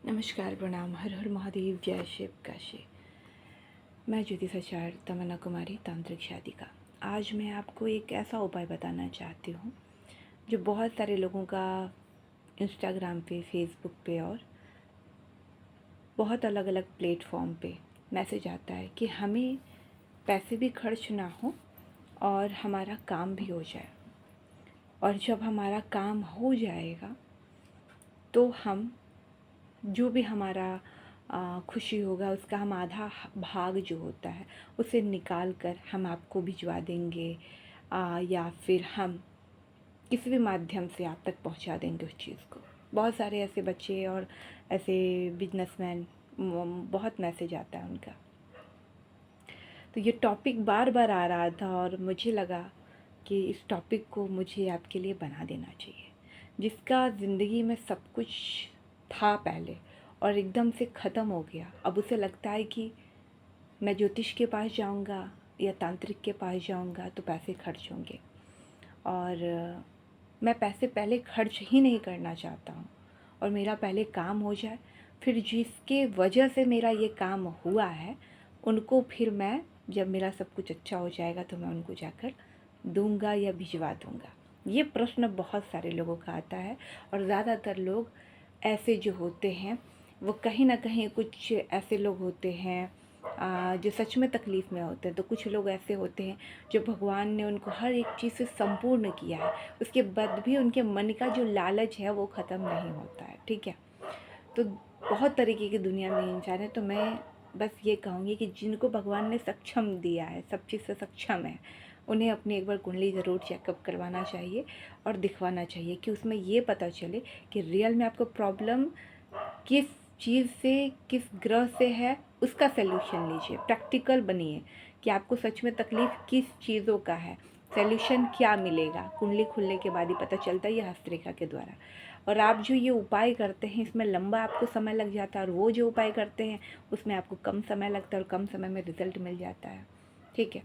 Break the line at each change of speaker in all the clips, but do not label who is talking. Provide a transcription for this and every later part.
नमस्कार, प्रणाम, हर हर महादेव, जय शिव काशी। मैं ज्योतिष आचार्य तमन्ना कुमारी, तांत्रिक शादी का। आज मैं आपको एक ऐसा उपाय बताना चाहती हूँ जो बहुत सारे लोगों का इंस्टाग्राम पे, फेसबुक पे और बहुत अलग अलग प्लेटफॉर्म पे मैसेज आता है कि हमें पैसे भी खर्च ना हो और हमारा काम भी हो जाए। और जब हमारा काम हो जाएगा तो हम जो भी हमारा खुशी होगा उसका हम आधा भाग जो होता है उसे निकाल कर हम आपको भिजवा देंगे, या फिर हम किसी भी माध्यम से आप तक पहुंचा देंगे उस चीज़ को। बहुत सारे ऐसे बच्चे और ऐसे बिजनेसमैन, बहुत मैसेज आता है उनका। तो ये टॉपिक बार बार आ रहा था और मुझे लगा कि इस टॉपिक को मुझे आपके लिए बना देना चाहिए, जिसका ज़िंदगी में सब कुछ था पहले और एकदम से ख़त्म हो गया। अब उसे लगता है कि मैं ज्योतिष के पास जाऊंगा या तांत्रिक के पास जाऊंगा तो पैसे खर्च होंगे, और मैं पैसे पहले खर्च ही नहीं करना चाहता हूँ और मेरा पहले काम हो जाए, फिर जिसके वजह से मेरा ये काम हुआ है उनको फिर मैं, जब मेरा सब कुछ अच्छा हो जाएगा तो मैं उनको जाकर दूंगा या भिजवा दूंगा। ये प्रश्न बहुत सारे लोगों का आता है और ज़्यादातर लोग ऐसे जो होते हैं वो कहीं ना कहीं, कुछ ऐसे लोग होते हैं जो सच में तकलीफ़ में होते हैं, तो कुछ लोग ऐसे होते हैं जो भगवान ने उनको हर एक चीज़ से संपूर्ण किया है, उसके बाद भी उनके मन का जो लालच है वो ख़त्म नहीं होता है। ठीक है, तो बहुत तरीके की दुनिया में इंसान है। तो मैं बस ये कहूँगी कि जिनको भगवान ने सक्षम दिया है, सब चीज़ से सक्षम है, उन्हें अपनी एक बार कुंडली ज़रूर चेकअप करवाना चाहिए और दिखवाना चाहिए कि उसमें ये पता चले कि रियल में आपको प्रॉब्लम किस चीज़ से, किस ग्रह से है, उसका सल्यूशन लीजिए। प्रैक्टिकल बनिए कि आपको सच में तकलीफ़ किस चीज़ों का है, सल्यूशन क्या मिलेगा। कुंडली खुलने के बाद ही पता चलता है, ये हस्तरेखा के द्वारा। और आप जो ये उपाय करते हैं इसमें लंबा आपको समय लग जाता है, और वो जो उपाय करते हैं उसमें आपको कम समय लगता है और कम समय में रिज़ल्ट मिल जाता है। ठीक है,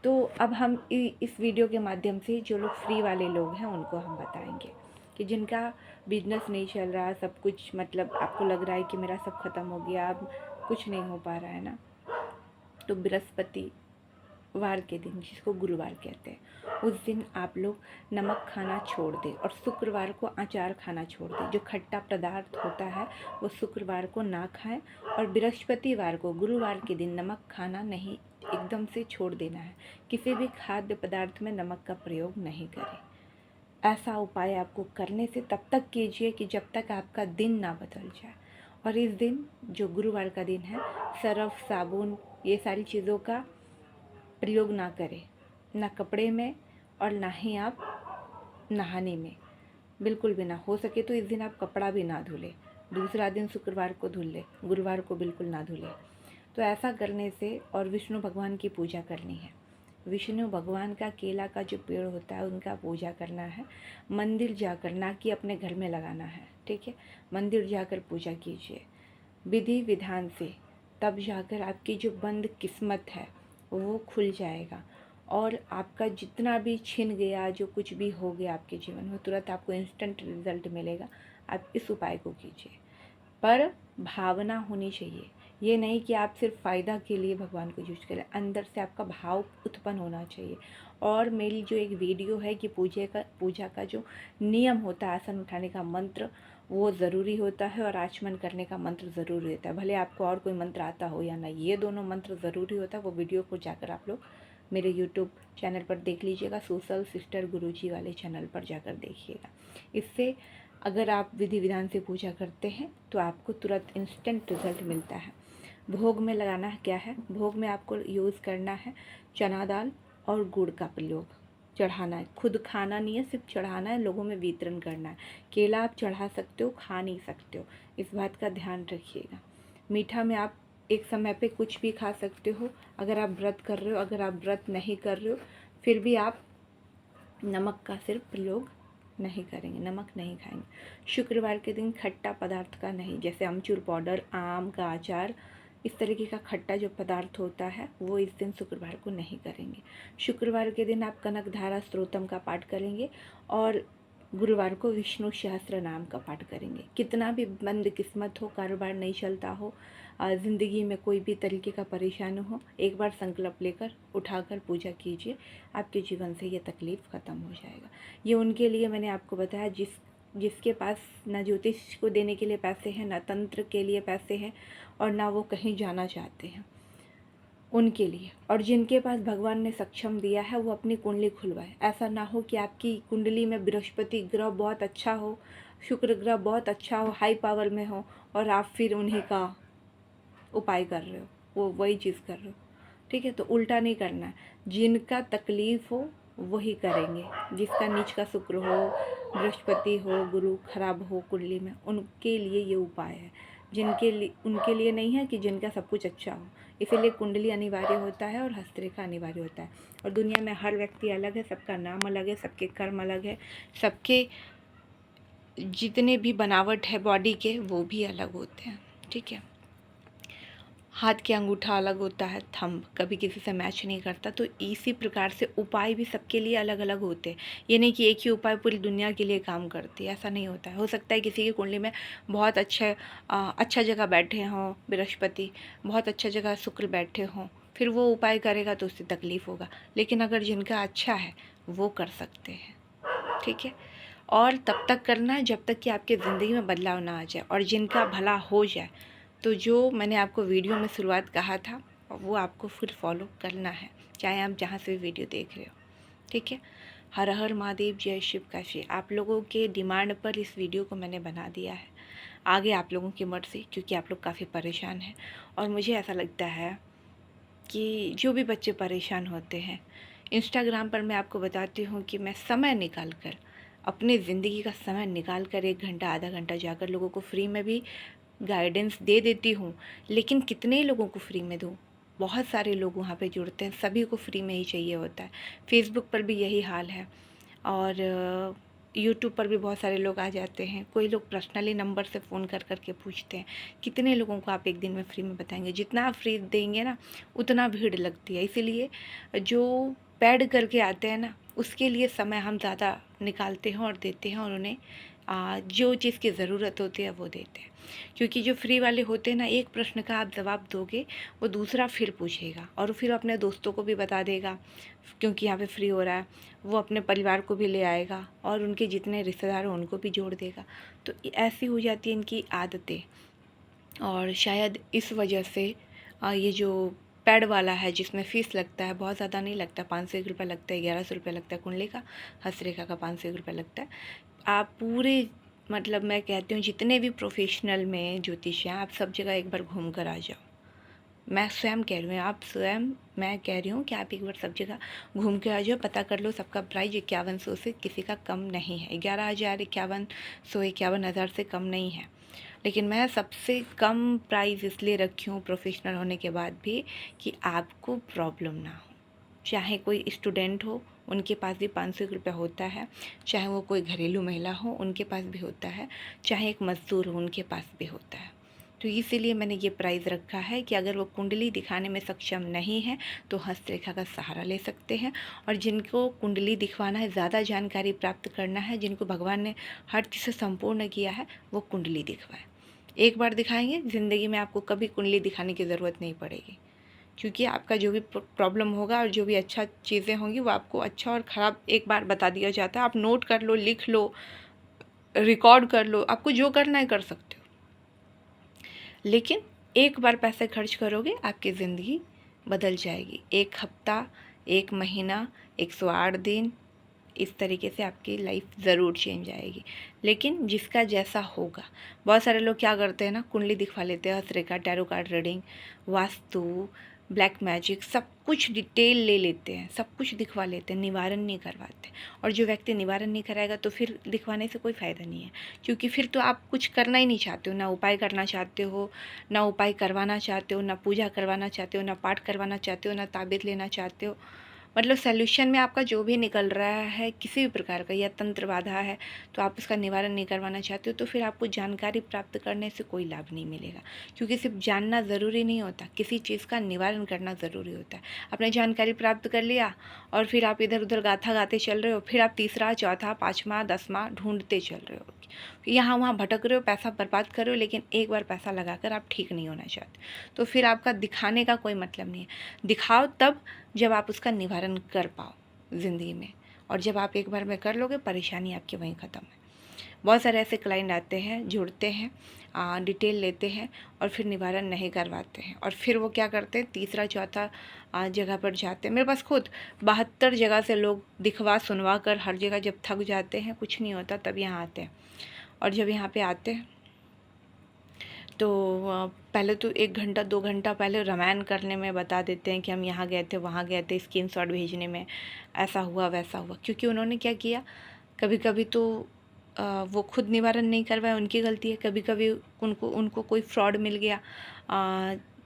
तो अब हम इस वीडियो के माध्यम से जो लोग फ्री वाले लोग हैं उनको हम बताएंगे कि जिनका बिजनेस नहीं चल रहा, सब कुछ मतलब आपको लग रहा है कि मेरा सब खत्म हो गया, अब कुछ नहीं हो पा रहा है ना, तो बृहस्पति वार के दिन, जिसको गुरुवार कहते हैं, उस दिन आप लोग नमक खाना छोड़ दें और शुक्रवार को अचार खाना छोड़ दें। जो खट्टा पदार्थ होता है वो शुक्रवार को ना खाएं और बृहस्पतिवार को, गुरुवार के दिन, नमक खाना नहीं, एकदम से छोड़ देना है। किसी भी खाद्य पदार्थ में नमक का प्रयोग नहीं करें। ऐसा उपाय आपको करने से तब तक कीजिए कि जब तक आपका दिन ना बदल जाए। और इस दिन, जो गुरुवार का दिन है, सर्फ, साबुन, ये सारी चीज़ों का प्रयोग ना करें, ना कपड़े में और ना ही आप नहाने में, बिल्कुल भी ना। हो सके तो इस दिन आप कपड़ा भी ना धुले, दूसरा दिन शुक्रवार को धुल ले, गुरुवार को बिल्कुल ना धुले। तो ऐसा करने से, और विष्णु भगवान की पूजा करनी है। विष्णु भगवान का केला का जो पेड़ होता है उनका पूजा करना है, मंदिर जाकर, ना कि अपने घर में लगाना है। ठीक है, मंदिर जाकर पूजा कीजिए विधि विधान से, तब जाकर आपकी जो बंद किस्मत है वो खुल जाएगा और आपका जितना भी छिन गया, जो कुछ भी हो गया आपके जीवन में, तुरंत आपको इंस्टेंट रिजल्ट मिलेगा। आप इस उपाय को कीजिए, पर भावना होनी चाहिए। ये नहीं कि आप सिर्फ फ़ायदा के लिए भगवान को यूज करें, अंदर से आपका भाव उत्पन्न होना चाहिए। और मेरी जो एक वीडियो है कि पूजा का जो नियम होता है, आसन उठाने का मंत्र, वो ज़रूरी होता है और आचमन करने का मंत्र ज़रूरी होता है। भले आपको और कोई मंत्र आता हो या ना, ये दोनों मंत्र ज़रूरी होता है। वो वीडियो को जाकर आप लोग मेरे यूट्यूब चैनल पर देख लीजिएगा, सोशल सिस्टर गुरुजी वाले चैनल पर जाकर देखिएगा। इससे अगर आप विधि विधान से पूजा करते हैं तो आपको तुरंत इंस्टेंट रिजल्ट मिलता है। भोग में लगाना क्या है, भोग में आपको यूज़ करना है चना दाल और गुड़ का प्रयोग। चढ़ाना है, खुद खाना नहीं है, सिर्फ चढ़ाना है, लोगों में वितरण करना है। केला आप चढ़ा सकते हो, खा नहीं सकते हो, इस बात का ध्यान रखिएगा। मीठा में आप एक समय पे कुछ भी खा सकते हो, अगर आप व्रत कर रहे हो। अगर आप व्रत नहीं कर रहे हो फिर भी आप नमक का सिर्फ प्रयोग नहीं करेंगे, नमक नहीं खाएंगे। शुक्रवार के दिन खट्टा पदार्थ का नहीं, जैसे अमचूर पाउडर, आम का अचार, इस तरीके का खट्टा जो पदार्थ होता है वो इस दिन शुक्रवार को नहीं करेंगे। शुक्रवार के दिन आप कनक धारा स्त्रोतम का पाठ करेंगे और गुरुवार को विष्णु सहस्त्र नाम का पाठ करेंगे। कितना भी मंद किस्मत हो, कारोबार नहीं चलता हो, ज़िंदगी में कोई भी तरीके का परेशानी हो, एक बार संकल्प लेकर उठाकर पूजा कीजिए, आपके जीवन से ये तकलीफ़ ख़त्म हो जाएगा। ये उनके लिए मैंने आपको बताया जिसके पास ना ज्योतिष को देने के लिए पैसे हैं, ना तंत्र के लिए पैसे हैं, और ना वो कहीं जाना चाहते हैं, उनके लिए। और जिनके पास भगवान ने सक्षम दिया है वो अपनी कुंडली खुलवाए। ऐसा ना हो कि आपकी कुंडली में बृहस्पति ग्रह बहुत अच्छा हो, शुक्र ग्रह बहुत अच्छा हो, हाई पावर में हो, और आप फिर उन्हीं का उपाय कर रहे हो, वो वही चीज़ कर रहे हो। ठीक है, तो उल्टा नहीं करना है। जिनका तकलीफ़ हो वही करेंगे। जिसका नीच का शुक्र हो, बृहस्पति हो, गुरु खराब हो कुंडली में, उनके लिए ये उपाय है। उनके लिए नहीं है कि जिनका सब कुछ अच्छा हो। इसीलिए कुंडली अनिवार्य होता है और हस्तरेखा अनिवार्य होता है। और दुनिया में हर व्यक्ति अलग है, सबका नाम अलग है, सबके कर्म अलग है, सबके जितने भी बनावट है बॉडी के वो भी अलग होते हैं। ठीक है, हाथ के अंगूठा अलग होता है, थंब कभी किसी से मैच नहीं करता। तो इसी प्रकार से उपाय भी सबके लिए अलग अलग होते हैं। ये नहीं कि एक ही उपाय पूरी दुनिया के लिए काम करती है, ऐसा नहीं होता है। हो सकता है किसी की कुंडली में बहुत अच्छा जगह बैठे हों बृहस्पति, बहुत अच्छा जगह शुक्र बैठे हों, फिर वो उपाय करेगा तो उससे तकलीफ़ होगा। लेकिन अगर जिनका अच्छा है वो कर सकते हैं। ठीक है, और तब तक करना है जब तक कि आपकी ज़िंदगी में बदलाव ना आ जाए, और जिनका भला हो जाए। तो जो मैंने आपको वीडियो में शुरुआत कहा था वो आपको फिर फॉलो करना है, चाहे आप जहाँ से भी वीडियो देख रहे हो। ठीक है, हर हर महादेव, जय शिव काशी। आप लोगों के डिमांड पर इस वीडियो को मैंने बना दिया है, आगे आप लोगों की मर्ज़ी, क्योंकि आप लोग काफ़ी परेशान हैं। और मुझे ऐसा लगता है कि जो भी बच्चे परेशान होते हैं, इंस्टाग्राम पर मैं आपको बताती हूँ कि मैं समय निकाल कर, अपनी ज़िंदगी का समय निकाल कर 1 घंटा आधा घंटा जाकर लोगों को फ्री में भी गाइडेंस दे देती हूँ। लेकिन कितने लोगों को फ्री में दूँ? बहुत सारे लोग वहाँ पे जुड़ते हैं, सभी को फ्री में ही चाहिए होता है। फेसबुक पर भी यही हाल है, और यूट्यूब पर भी बहुत सारे लोग आ जाते हैं। कोई लोग पर्सनली नंबर से फ़ोन कर कर के पूछते हैं। कितने लोगों को आप एक दिन में फ्री में बताएंगे? जितना आप फ्री देंगे ना उतना भीड़ लगती है। इसीलिए जो पेड करके आते हैं ना, उसके लिए समय हम ज़्यादा निकालते हैं और देते हैं, और उन्हें जो चीज़ की ज़रूरत होती है वो देते हैं। क्योंकि जो फ्री वाले होते हैं ना, एक प्रश्न का आप जवाब दोगे वो दूसरा फिर पूछेगा, और फिर अपने दोस्तों को भी बता देगा, क्योंकि यहाँ पे फ्री हो रहा है। वो अपने परिवार को भी ले आएगा, और उनके जितने रिश्तेदार हैं उनको भी जोड़ देगा। तो ऐसी हो जाती है इनकी आदतें, और शायद इस वजह से ये जो पैड वाला है जिसमें फ़ीस लगता है, बहुत ज़्यादा नहीं लगता, 501 रुपये लगता है, 1100 रुपये लगता है कुंडली का, हस्तरेखा का 501 रुपये लगता है। आप पूरे मतलब मैं कहती हूँ जितने भी प्रोफेशनल में ज्योतिष हैं, आप सब जगह एक बार घूम कर आ जाओ। मैं स्वयं कह रही हूँ, मैं कह रही हूँ कि आप एक बार सब जगह घूम के आ जाओ, पता कर लो। सबका प्राइस 5100 से किसी का कम नहीं है, 11,000, 5100, 51,000 से कम नहीं है। लेकिन मैं सबसे कम प्राइस इसलिए रखी हूँ प्रोफेशनल होने के बाद भी, कि आपको प्रॉब्लम ना हो। चाहे कोई स्टूडेंट हो, उनके पास भी 501 रुपये होता है, चाहे वो कोई घरेलू महिला हो उनके पास भी होता है, चाहे एक मज़दूर हो उनके पास भी होता है। तो इसीलिए मैंने ये प्राइस रखा है कि अगर वो कुंडली दिखाने में सक्षम नहीं है तो हस्तरेखा का सहारा ले सकते हैं। और जिनको कुंडली दिखवाना है, ज़्यादा जानकारी प्राप्त करना है, जिनको भगवान ने हर चीज़ से संपूर्ण किया है, वो कुंडली दिखवाएं। एक बार दिखाएंगे, ज़िंदगी में आपको कभी कुंडली दिखाने की ज़रूरत नहीं पड़ेगी, क्योंकि आपका जो भी प्रॉब्लम होगा और जो भी अच्छा चीज़ें होंगी वो आपको अच्छा और ख़राब एक बार बता दिया जाता है। आप नोट कर लो, लिख लो, रिकॉर्ड कर लो, आपको जो करना है कर सकते हो। लेकिन एक बार पैसे खर्च करोगे, आपकी ज़िंदगी बदल जाएगी। 1 हफ्ता, 1 महीना, 108 दिन, इस तरीके से आपकी लाइफ ज़रूर चेंज आएगी। लेकिन जिसका जैसा होगा। बहुत सारे लोग क्या करते हैं ना, कुंडली दिखवा लेते हैं, हस्तरेखा, tarot card reading, vastu, black magic, सब कुछ डिटेल ले लेते हैं, सब कुछ दिखवा लेते हैं, निवारण नहीं करवाते। और जो व्यक्ति निवारण नहीं कराएगा तो फिर दिखवाने से कोई फ़ायदा नहीं है, क्योंकि फिर तो आप कुछ करना ही नहीं चाहते हो, ना उपाय करना चाहते हो, ना उपाय करवाना चाहते हो, ना पूजा करवाना चाहते हो, ना पाठ करवाना चाहते हो, ना ताबीज़ लेना चाहते हो। मतलब सॉल्यूशन में आपका जो भी निकल रहा है किसी भी प्रकार का या तंत्र बाधा है तो आप उसका निवारण नहीं करवाना चाहते हो तो फिर आपको जानकारी प्राप्त करने से कोई लाभ नहीं मिलेगा, क्योंकि सिर्फ जानना ज़रूरी नहीं होता, किसी चीज़ का निवारण करना ज़रूरी होता है। आपने जानकारी प्राप्त कर लिया और फिर आप इधर उधर गाथा गाते चल रहे हो, फिर आप तीसरा चौथा पाँचवा 10वां ढूंढते चल रहे हो, यहाँ वहाँ भटक रहे हो, पैसा बर्बाद कर रहे हो, लेकिन एक बार पैसा लगाकर आप ठीक नहीं होना चाहते। तो फिर आपका दिखाने का कोई मतलब नहीं है। दिखाओ तब जब आप उसका निवारण कर पाओ ज़िंदगी में, और जब आप एक बार में कर लोगे परेशानी आपकी वहीं ख़त्म है। बहुत सारे ऐसे क्लाइंट आते हैं, जुड़ते हैं, डिटेल लेते हैं और फिर निवारण नहीं करवाते हैं, और फिर वो क्या करते हैं, तीसरा चौथा जगह पर जाते हैं। मेरे पास खुद 72 जगह से लोग दिखवा सुनवा कर हर जगह जब थक जाते हैं, कुछ नहीं होता, तब यहाँ आते हैं। और जब यहाँ पे आते हैं तो पहले तो 1 घंटा 2 घंटा पहले रामायण करने में बता देते हैं कि हम यहाँ गए थे, वहाँ गए थे, स्क्रीनशॉट भेजने में ऐसा हुआ वैसा हुआ। क्योंकि उन्होंने क्या किया, कभी कभी तो वो खुद निवारण नहीं करवाए, उनकी गलती है। कभी कभी उनको कोई फ्रॉड मिल गया,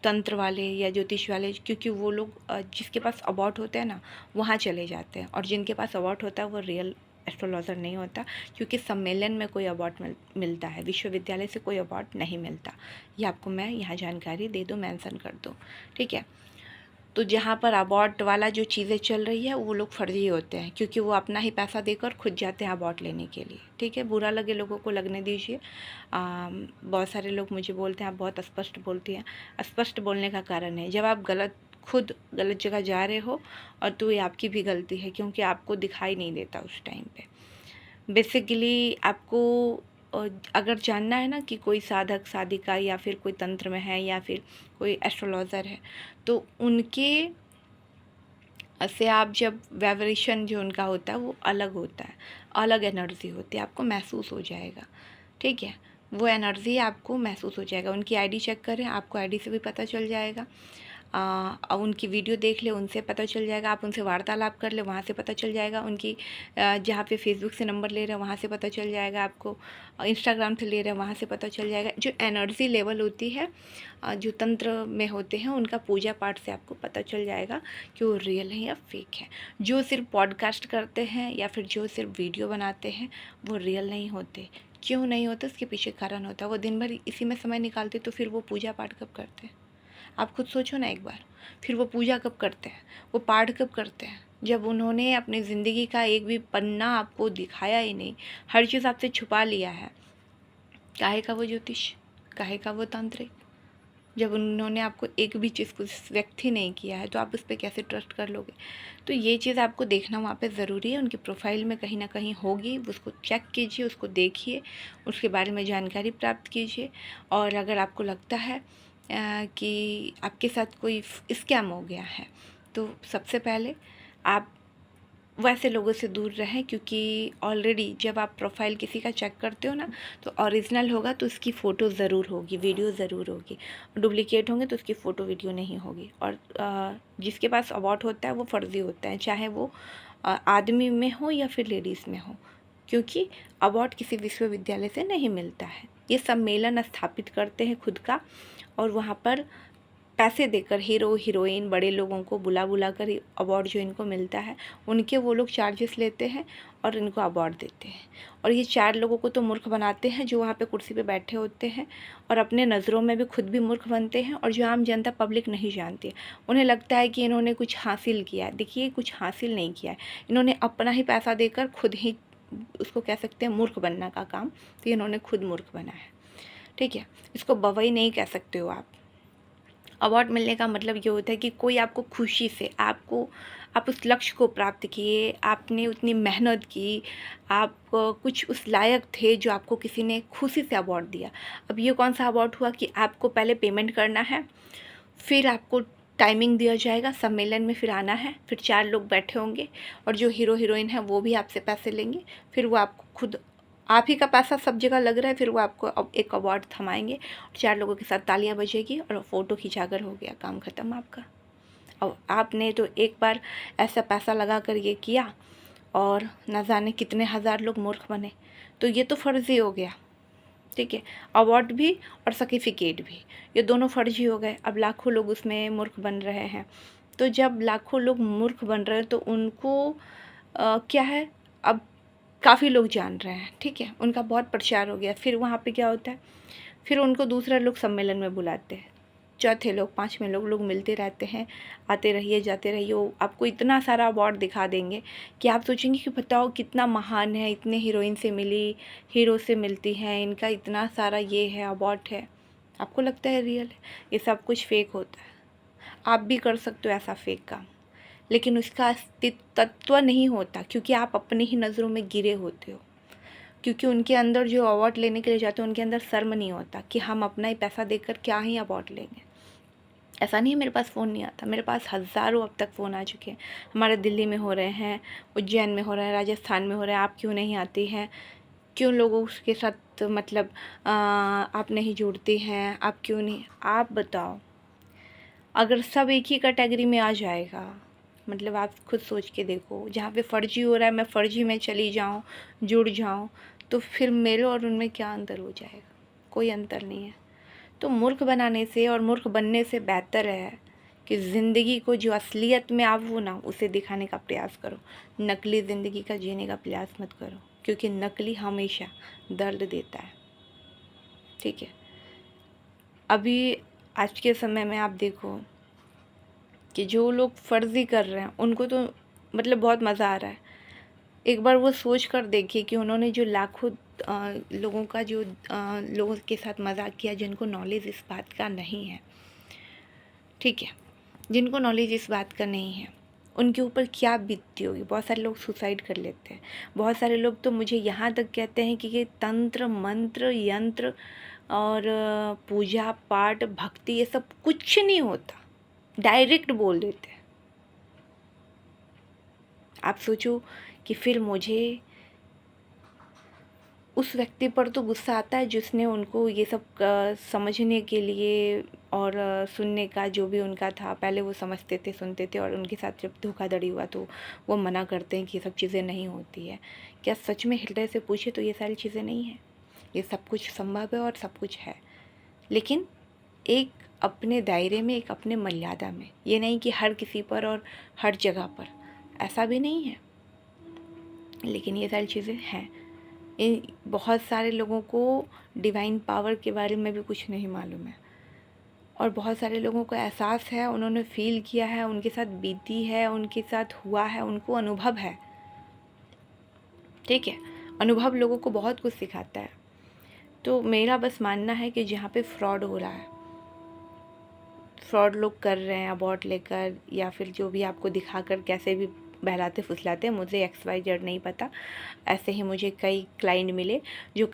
तंत्र वाले या ज्योतिष वाले, क्योंकि वो लोग जिसके पास अबॉट होते हैं ना वहाँ चले जाते हैं, और जिनके पास अबॉट होता है वो रियल एस्ट्रोलॉजर नहीं होता, क्योंकि सम्मेलन में कोई अवार्ड मिलता है, विश्वविद्यालय से कोई अवार्ड नहीं मिलता। ये आपको मैं यहाँ जानकारी दे दूँ, मेंशन कर दूँ, ठीक है। तो जहाँ पर अवार्ड वाला जो चीज़ें चल रही है वो लोग फर्जी होते हैं, क्योंकि वो अपना ही पैसा देकर खुद जाते हैं अवार्ड लेने के लिए, ठीक है। बुरा लगे लोगों को लगने दीजिए। बहुत सारे लोग मुझे बोलते हैं आप बहुत स्पष्ट बोलती हैं। स्पष्ट बोलने का कारण है, जब आप खुद गलत जगह जा रहे हो, और तो ये आपकी भी गलती है, क्योंकि आपको दिखाई नहीं देता उस टाइम पे। बेसिकली आपको अगर जानना है ना कि कोई साधक साधिका या फिर कोई तंत्र में है या फिर कोई एस्ट्रोलॉज़र है, तो उनके से आप जब वाइब्रेशन जो उनका होता है वो अलग होता है, अलग एनर्जी होती है, आपको महसूस हो जाएगा, ठीक है। वो एनर्जी आपको महसूस हो जाएगा। उनकी आईडी चेक करें, आपको आईडी से भी पता चल जाएगा। अब उनकी वीडियो देख ले, उनसे पता चल जाएगा। आप उनसे वार्तालाप कर ले, वहाँ से पता चल जाएगा। उनकी जहाँ पे फेसबुक से नंबर ले रहे हैं वहाँ से पता चल जाएगा आपको। इंस्टाग्राम से ले रहे हैं वहाँ से पता चल जाएगा। जो एनर्जी लेवल होती है जो तंत्र में होते हैं, उनका पूजा पाठ से आपको पता चल जाएगा कि वो रियल है या फेक है। जो सिर्फ पॉडकास्ट करते हैं या फिर जो सिर्फ वीडियो बनाते हैं वो रियल नहीं होते। क्यों नहीं होता, उसके पीछे कारण होता है। वो दिन भर इसी में समय निकालते, तो फिर वो पूजा पाठ कब करते हैं? आप खुद सोचो ना एक बार। फिर वो पूजा कब करते हैं, वो पाठ कब करते हैं, जब उन्होंने अपनी ज़िंदगी का एक भी पन्ना आपको दिखाया ही नहीं, हर चीज़ आपसे छुपा लिया है। काहे का वो ज्योतिष, काहे का वो तांत्रिक, जब उन्होंने आपको एक भी चीज़ को व्यक्त ही नहीं किया है, तो आप उस पर कैसे ट्रस्ट कर लोगे? तो ये चीज़ आपको देखना वहाँ पे ज़रूरी है। उनकी प्रोफाइल में कहीं ना कहीं होगी, उसको चेक कीजिए, उसको देखिए, उसके बारे में जानकारी प्राप्त कीजिए। और अगर आपको लगता है कि आपके साथ कोई स्कैम हो गया है, तो सबसे पहले आप वैसे लोगों से दूर रहें, क्योंकि ऑलरेडी जब आप प्रोफाइल किसी का चेक करते हो ना, तो ओरिजिनल होगा तो उसकी फ़ोटो ज़रूर होगी, वीडियो ज़रूर होगी। डुप्लिकेट होंगे तो उसकी फ़ोटो वीडियो नहीं होगी। और जिसके पास अवार्ड होता है वो फ़र्ज़ी होता है, चाहे वो आदमी में हो या फिर लेडीज़ में हो, क्योंकि अवार्ड किसी विश्वविद्यालय से नहीं मिलता है। ये सम्मेलन स्थापित करते हैं खुद का, और वहाँ पर पैसे देकर हीरो हीरोइन बड़े लोगों को बुला कर अवार्ड जो इनको मिलता है, उनके वो लोग चार्जेस लेते हैं और इनको अवार्ड देते हैं। और ये 4 लोगों को तो मूर्ख बनाते हैं जो वहाँ पे कुर्सी पे बैठे होते हैं, और अपने नज़रों में भी खुद भी मूर्ख बनते हैं, और जो आम जनता पब्लिक नहीं जानती है, उन्हें लगता है कि इन्होंने कुछ हासिल किया है। देखिए, कुछ हासिल नहीं किया है, इन्होंने अपना ही पैसा देकर खुद ही, उसको कह सकते हैं मूर्ख बनना का काम, तो इन्होंने खुद मूर्ख बना है, ठीक है। इसको बवई नहीं कह सकते हो आप। अवार्ड मिलने का मतलब ये होता है कि कोई आपको खुशी से, आप उस लक्ष्य को प्राप्त किए, आपने उतनी मेहनत की, आप कुछ उस लायक थे जो आपको किसी ने खुशी से अवार्ड दिया। अब ये कौन सा अवार्ड हुआ कि आपको पहले पेमेंट करना है, फिर आपको टाइमिंग दिया जाएगा, सम्मेलन में फिर आना है, फिर 4 लोग बैठे होंगे, और जो हीरो हीरोइन है वो भी आपसे पैसे लेंगे, फिर वो आपको खुद, आप ही का पैसा सब जगह लग रहा है, फिर वो आपको अब एक अवार्ड थमाएंगे, और 4 लोगों के साथ तालियां बजेगी और फ़ोटो खिंचाकर हो गया काम ख़त्म आपका। अब आपने तो एक बार ऐसा पैसा लगा कर ये किया, और न जाने कितने हज़ार लोग मूर्ख बने, तो ये तो फ़र्ज़ी हो गया, ठीक है। अवार्ड भी और सर्टिफिकेट भी, ये दोनों फ़र्जी हो गए। अब लाखों लोग उसमें मूर्ख बन रहे हैं, तो जब लाखों लोग मूर्ख बन रहे हैं तो उनको क्या है, अब काफ़ी लोग जान रहे हैं, ठीक है, उनका बहुत प्रचार हो गया। फिर वहाँ पे क्या होता है, फिर उनको दूसरा लोग सम्मेलन में बुलाते हैं, चौथे लोग, पाँचवें लोग मिलते रहते हैं, आते रहिए जाते रहिए, वो आपको इतना सारा अवार्ड दिखा देंगे कि आप सोचेंगे कि बताओ कितना महान है, इतने हीरोइन से मिली, हीरो से मिलती हैं, इनका इतना सारा ये है, अवार्ड है। आपको लगता है रियल है? ये सब कुछ फेक होता है। आप भी कर सकते हो ऐसा फेक काम, लेकिन उसका अस्तित्व नहीं होता, क्योंकि आप अपनी ही नज़रों में गिरे होते हो। क्योंकि उनके अंदर जो अवार्ड लेने के लिए जाते हैं उनके अंदर शर्म नहीं होता कि हम अपना ही पैसा देकर क्या ही अवार्ड लेंगे। ऐसा नहीं है मेरे पास फ़ोन नहीं आता, मेरे पास हज़ारों अब तक फ़ोन आ चुके हैं। हमारे दिल्ली में हो रहे हैं, उज्जैन में हो रहे हैं, राजस्थान में हो रहे हैं, आप क्यों नहीं आती हैं, क्यों लोगों के साथ मतलब आप नहीं जुड़ती हैं, आप क्यों नहीं, आप बताओ। अगर सब एक ही कैटेगरी में आ जाएगा, मतलब आप खुद सोच के देखो, जहाँ पे फ़र्जी हो रहा है मैं फ़र्जी में चली जाऊँ, जुड़ जाऊँ, तो फिर मेरे और उनमें क्या अंतर हो जाएगा? कोई अंतर नहीं है। तो मूर्ख बनाने से और मूर्ख बनने से बेहतर है कि ज़िंदगी को जो असलियत में आप हो ना, उसे दिखाने का प्रयास करो। नकली ज़िंदगी का जीने का प्रयास मत करो, क्योंकि नकली हमेशा दर्द देता है, ठीक है। अभी आज के समय में आप देखो कि जो लोग फ़र्ज़ी कर रहे हैं उनको तो मतलब बहुत मज़ा आ रहा है। एक बार वो सोच कर देखिए कि उन्होंने जो लाखों लोगों का जो लोगों के साथ मज़ाक किया, जिनको नॉलेज इस बात का नहीं है, ठीक है, जिनको नॉलेज इस बात का नहीं है, उनके ऊपर क्या बीतती होगी। बहुत सारे लोग सुसाइड कर लेते हैं। बहुत सारे लोग तो मुझे यहाँ तक कहते हैं कि ये तंत्र मंत्र यंत्र और पूजा पाठ भक्ति ये सब कुछ नहीं होता, डायरेक्ट बोल देते हैं। आप सोचो कि फिर मुझे उस व्यक्ति पर तो गुस्सा आता है जिसने उनको ये सब समझने के लिए और सुनने का जो भी उनका था, पहले वो समझते थे, सुनते थे, और उनके साथ जब धोखाधड़ी हुआ तो वो मना करते हैं कि ये सब चीज़ें नहीं होती है। क्या सच में हृदय से पूछे तो ये सारी चीज़ें नहीं हैं? ये सब कुछ संभव है और सब कुछ है, लेकिन एक अपने दायरे में, एक अपने मर्यादा में। ये नहीं कि हर किसी पर और हर जगह पर, ऐसा भी नहीं है, लेकिन ये सारी चीज़ें हैं। बहुत सारे लोगों को डिवाइन पावर के बारे में भी कुछ नहीं मालूम है, और बहुत सारे लोगों को एहसास है, उन्होंने फ़ील किया है, उनके साथ बीती है, उनके साथ हुआ है, उनको अनुभव है, ठीक है। अनुभव लोगों को बहुत कुछ सिखाता है। तो मेरा बस मानना है कि जहाँ पे फ्रॉड हो रहा है, फ्रॉड लोग कर रहे हैं अबॉर्ट लेकर, या फिर जो भी आपको दिखाकर कैसे भी बहलाते फुसलाते हैं, मुझे XYZ नहीं पता। ऐसे ही मुझे कई क्लाइंट मिले जो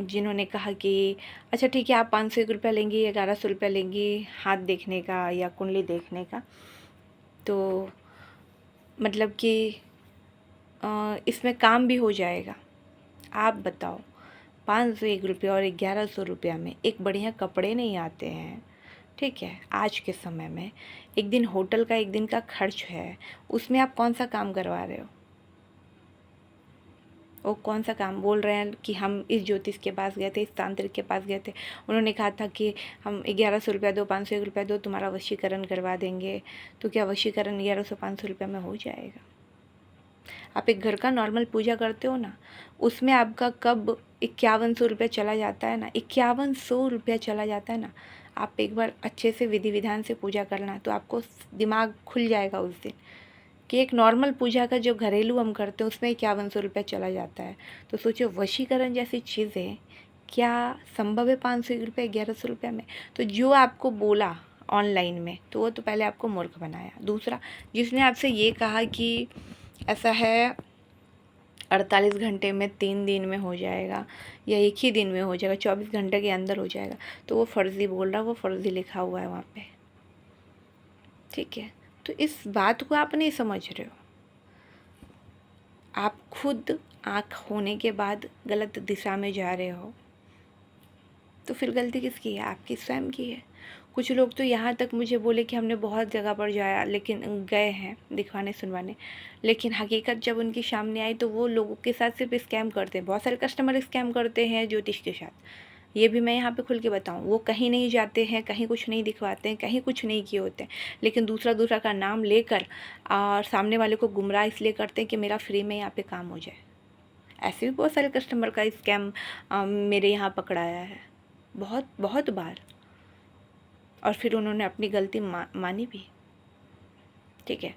जिन्होंने कहा कि अच्छा ठीक है, आप 501 रुपया लेंगी, 1100 रुपया लेंगी हाथ देखने का या कुंडली देखने का, तो मतलब कि इसमें काम भी हो जाएगा। आप बताओ, 501 रुपया और 1100 रुपया में एक बढ़िया कपड़े नहीं आते हैं, ठीक है। आज के समय में एक दिन होटल का, एक दिन का खर्च है, उसमें आप कौन सा काम करवा रहे हो? वो कौन सा काम बोल रहे हैं कि हम इस ज्योतिष के पास गए थे, इस तांत्रिक के पास गए थे, उन्होंने कहा था कि हम 1100 रुपया दो, 501 रुपया दो, तुम्हारा वशीकरण करवा देंगे। तो क्या वशीकरण 1100-500 रुपया में हो जाएगा? आप एक घर का नॉर्मल पूजा करते हो ना, उसमें आपका कब 5100 रुपया चला जाता है ना, 5100 रुपया चला जाता है ना। आप एक बार अच्छे से विधि विधान से पूजा करना, तो आपको दिमाग खुल जाएगा उस दिन कि एक नॉर्मल पूजा का जो घरेलू हम करते हैं उसमें 5100 रुपया चला जाता है। तो सोचो, वशीकरण जैसी चीज़ें क्या संभव है 501 रुपये 1100 रुपये में? तो जो आपको बोला ऑनलाइन में, तो वो तो पहले आपको मूर्ख बनाया। दूसरा, जिसने आपसे ये कहा कि ऐसा है 48 घंटे में, 3 दिन में हो जाएगा, या एक ही दिन में हो जाएगा, 24 घंटे के अंदर हो जाएगा, तो वो फ़र्ज़ी बोल रहा है, वो फ़र्ज़ी लिखा हुआ है वहाँ पे, ठीक है। तो इस बात को आप नहीं समझ रहे हो। आप खुद आँख होने के बाद गलत दिशा में जा रहे हो, तो फिर गलती किसकी है? आपकी स्वयं की है। कुछ लोग तो यहाँ तक मुझे बोले कि हमने बहुत जगह पर जाया, लेकिन गए हैं दिखवाने सुनवाने, लेकिन हकीकत जब उनके सामने आई तो वो लोगों के साथ सिर्फ स्कैम करते हैं। बहुत सारे कस्टमर स्कैम करते हैं ज्योतिष के साथ, ये भी मैं यहाँ पे खुल के बताऊँ, वो कहीं नहीं जाते हैं, कहीं कुछ नहीं दिखवाते हैं, कहीं कुछ नहीं किए होते हैं, लेकिन दूसरा दूसरा का नाम लेकर और सामने वाले को गुमराह इसलिए करते हैं कि मेरा फ्री में यहाँ पे काम हो जाए। ऐसे भी बहुत सारे कस्टमर का स्कैम मेरे यहाँ पकड़ाया है, बहुत बहुत बार, और फिर उन्होंने अपनी गलती मानी भी। ठीक है।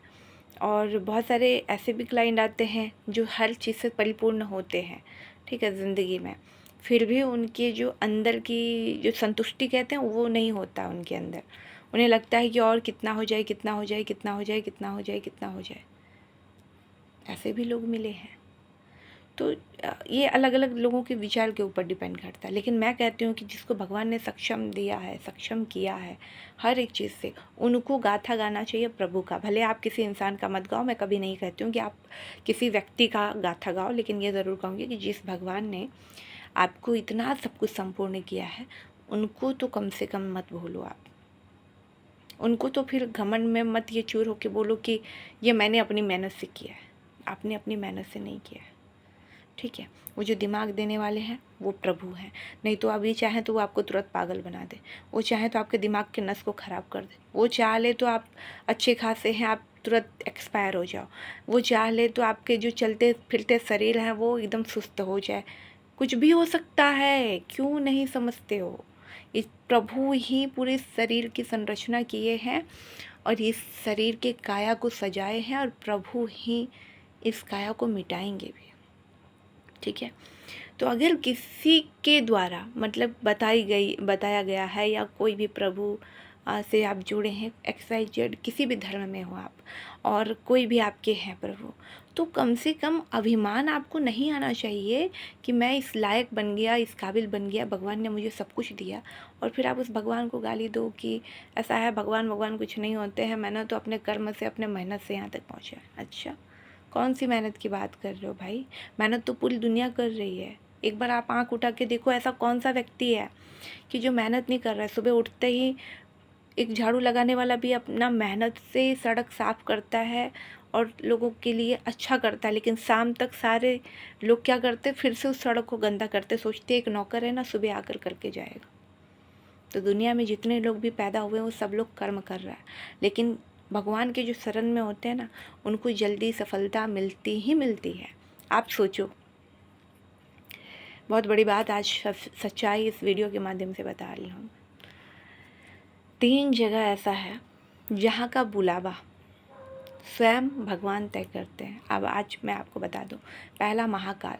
और बहुत सारे ऐसे भी क्लाइंट आते हैं जो हर चीज़ से परिपूर्ण होते हैं, ठीक है, ज़िंदगी में, फिर भी उनके जो अंदर की जो संतुष्टि कहते हैं वो नहीं होता उनके अंदर। उन्हें लगता है कि और कितना हो जाए, कितना हो जाए, कितना हो जाए, कितना हो जाए, कितना हो जाए। ऐसे भी लोग मिले हैं। तो ये अलग अलग लोगों के विचार के ऊपर डिपेंड करता है, लेकिन मैं कहती हूँ कि जिसको भगवान ने सक्षम दिया है, सक्षम किया है हर एक चीज़ से, उनको गाथा गाना चाहिए प्रभु का। भले आप किसी इंसान का मत गाओ, मैं कभी नहीं कहती हूँ कि आप किसी व्यक्ति का गाथा गाओ, लेकिन ये ज़रूर कहूँगी कि जिस भगवान ने आपको इतना सब कुछ संपूर्ण किया है, उनको तो कम से कम मत भूलो आप। उनको तो फिर घमंड में मत ये चूर होके बोलो कि ये मैंने अपनी मेहनत से किया है। आपने अपनी मेहनत से नहीं किया है। ठीक है। वो जो दिमाग देने वाले हैं वो प्रभु हैं। नहीं तो अभी चाहें तो वो आपको तुरंत पागल बना दे, वो चाहे तो आपके दिमाग के नस को ख़राब कर दे, वो चाह ले तो आप अच्छे खासे हैं, आप तुरंत एक्सपायर हो जाओ, वो चाह ले तो आपके जो चलते फिरते शरीर हैं वो एकदम सुस्त हो जाए। कुछ भी हो सकता है, क्यों नहीं समझते हो? इस प्रभु ही पूरे शरीर की संरचना किए हैं और इस शरीर के काया को सजाए हैं, और प्रभु ही इस काया को मिटाएंगे भी। ठीक है। तो अगर किसी के द्वारा मतलब बताया गया है, या कोई भी प्रभु से आप जुड़े हैं, XYZ किसी भी धर्म में हो आप, और कोई भी आपके हैं प्रभु, तो कम से कम अभिमान आपको नहीं आना चाहिए कि मैं इस लायक बन गया, इस काबिल बन गया, भगवान ने मुझे सब कुछ दिया, और फिर आप उस भगवान को गाली दो कि ऐसा है, भगवान कुछ नहीं होते हैं, मैंने तो अपने कर्म से, अपने मेहनत से यहाँ तक पहुँचा। अच्छा, कौन सी मेहनत की बात कर रहे हो भाई? मेहनत तो पूरी दुनिया कर रही है। एक बार आप आँख उठा के देखो, ऐसा कौन सा व्यक्ति है कि जो मेहनत नहीं कर रहा है? सुबह उठते ही एक झाड़ू लगाने वाला भी अपना मेहनत से सड़क साफ़ करता है और लोगों के लिए अच्छा करता है, लेकिन शाम तक सारे लोग क्या करते, फिर से उस सड़क को गंदा करते, सोचते एक नौकर है ना, सुबह आकर करके जाएगा। तो दुनिया में जितने लोग भी पैदा हुए हैं वो सब लोग कर्म कर रहा है, लेकिन भगवान के जो शरण में होते हैं ना, उनको जल्दी सफलता मिलती ही मिलती है। आप सोचो, बहुत बड़ी बात आज सच्चाई इस वीडियो के माध्यम से बता रही हूँ। 3 जगह ऐसा है जहाँ का बुलावा स्वयं भगवान तय करते हैं। अब आज मैं आपको बता दूँ, पहला महाकाल,